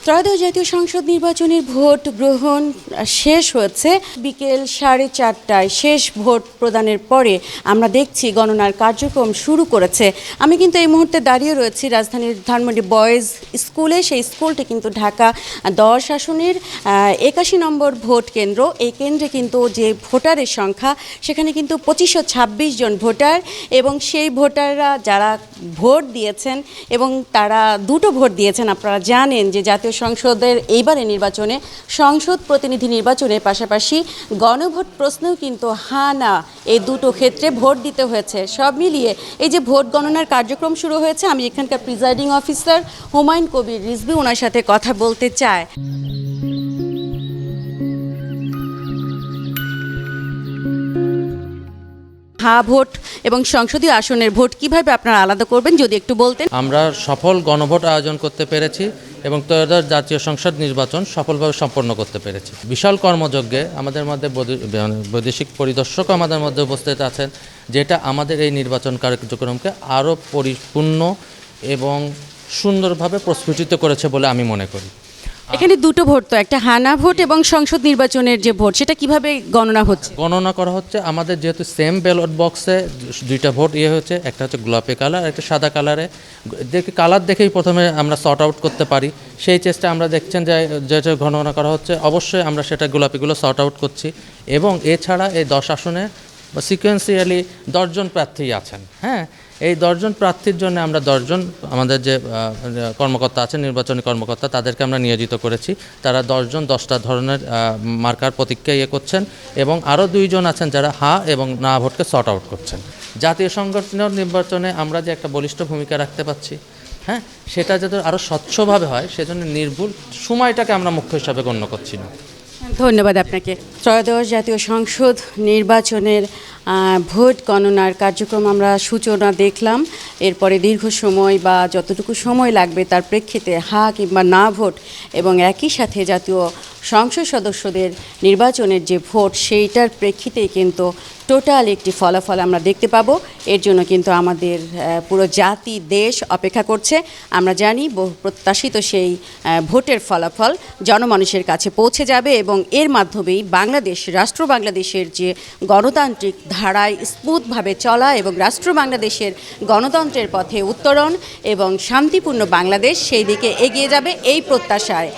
ত্রয়োদশ জাতীয় সংসদ নির্বাচনের ভোট গ্রহণ শেষ হয়েছে বিকেল 4:30টায়। শেষ ভোট প্রদানের পরে আমরা দেখছি গণনার কার্যক্রম শুরু করেছে। আমি কিন্তু এই মুহূর্তে দাঁড়িয়ে রয়েছি রাজধানীর ধানমন্ডি বয়েজ স্কুলে। সেই স্কুলটি কিন্তু ঢাকা 10 আসনের 81 নম্বর ভোট কেন্দ্র। এই কেন্দ্রে কিন্তু যে ভোটারের সংখ্যা সেখানে কিন্তু 2526 জন ভোটার, এবং সেই ভোটাররা যারা ভোট দিয়েছেন এবং তারা দুটো ভোট দিয়েছেন। আপনারা জানেন যে জাতীয় সংসদের এইবারের নির্বাচনে সংসদ প্রতিনিধি নির্বাচনের পাশাপাশি গণভোট প্রশ্নেও কিন্তু হ্যাঁ না এই দুটো ক্ষেত্রে ভোট দিতে হয়েছে। সব মিলিয়ে এই যে ভোট গণনার কার্যক্রম শুরু হয়েছে, আমি এখানকার প্রিজাইডিং অফিসার হুমায়ুন কবির রিজভী ওনার সাথে কথা বলতে চাই। হ্যাঁ ভোট এবং সংসদীয় আসনের ভোট কিভাবে আপনারা আলাদা করবেন যদি একটু বলতেন। আমরা সফল গণভোট আয়োজন করতে পেরেছি এবং ত্রয়োদশ জাতীয় সংসদ নির্বাচন সফলভাবে সম্পন্ন করতে পেরেছি। বিশাল কর্মযজ্ঞে আমাদের মধ্যে বৈদেশিক পরিদর্শকও আমাদের মধ্যে উপস্থিত আছেন, যেটা আমাদের এই নির্বাচন কার্যক্রমকে আরও পরিপূর্ণ এবং সুন্দরভাবে প্রস্ফুটিত করেছে বলে আমি মনে করি। এখানে দুটো ভোট, তো একটা হানা ভোট এবং সংসদ নির্বাচনের যে ভোট, সেটা কিভাবে গণনা হচ্ছে? গণনা করা হচ্ছে আমাদের যেহেতু সেম ব্যালট বক্সে দুইটা ভোট হচ্ছে, একটা হচ্ছে গোলাপি কালার, একটা সাদা কালারে। কালার দেখেই প্রথমে আমরা সর্ট আউট করতে পারি, সেই চেষ্টা আমরা দেখছেন যে যেটা গণনা করা হচ্ছে, অবশ্যই আমরা সেটা গোলাপিগুলো সর্ট আউট করছি। এবং এছাড়া এই 10 আসনে বা সিকোয়েন্সিয়ালি 10 জন প্রার্থী আছেন। হ্যাঁ, এই 10 জন প্রার্থীর জন্য আমরা 10 জন আমাদের যে কর্মকর্তা আছেন, নির্বাচনী কর্মকর্তা, তাদেরকে আমরা নিয়োজিত করেছি। তারা 10 জন 10টা ধরনের মার্কার প্রতীককে করছেন, এবং আরও 2 জন আছেন যারা হা এবং না ভোটকে সর্ট আউট করছেন। জাতীয় সংগঠনের নির্বাচনে আমরা যে একটা বলিষ্ঠ ভূমিকা রাখতে পারছি, হ্যাঁ, সেটা যাতে আরও স্বচ্ছভাবে হয় সেজন্য নির্ভুল সময়টাকে আমরা মুখ্য হিসাবে গণ্য করছি না। ধন্যবাদ আপনাকে। ত্রয়োদশ জাতীয় সংসদ নির্বাচনের ভোট গণনার কার্যক্রম আমরা সূচনা দেখলাম। এরপরে দীর্ঘ সময় বা যতটুকু সময় লাগবে তার প্রেক্ষিতে হা কিংবা না ভোট, এবং একই সাথে জাতীয় সংসদ সদস্যদের নির্বাচনের যে ভোট, সেইটার প্রেক্ষিতেই কিন্তু টোটাল একটি ফলাফল আমরা দেখতে পাবো। এর জন্য কিন্তু আমাদের পুরো জাতি দেশ অপেক্ষা করছে। আমরা জানি বহু প্রত্যাশিত সেই ভোটের ফলাফল জনমানুষের কাছে পৌঁছে যাবে, এবং এর মাধ্যমেই বাংলাদেশ, রাষ্ট্র বাংলাদেশের যে গণতান্ত্রিক ধারায় স্মুথভাবে চলা এবং রাষ্ট্র বাংলাদেশের গণতন্ত্রের পথে উত্তরণ এবং শান্তিপূর্ণ বাংলাদেশ, সেই দিকে এগিয়ে যাবে এই প্রত্যাশায়।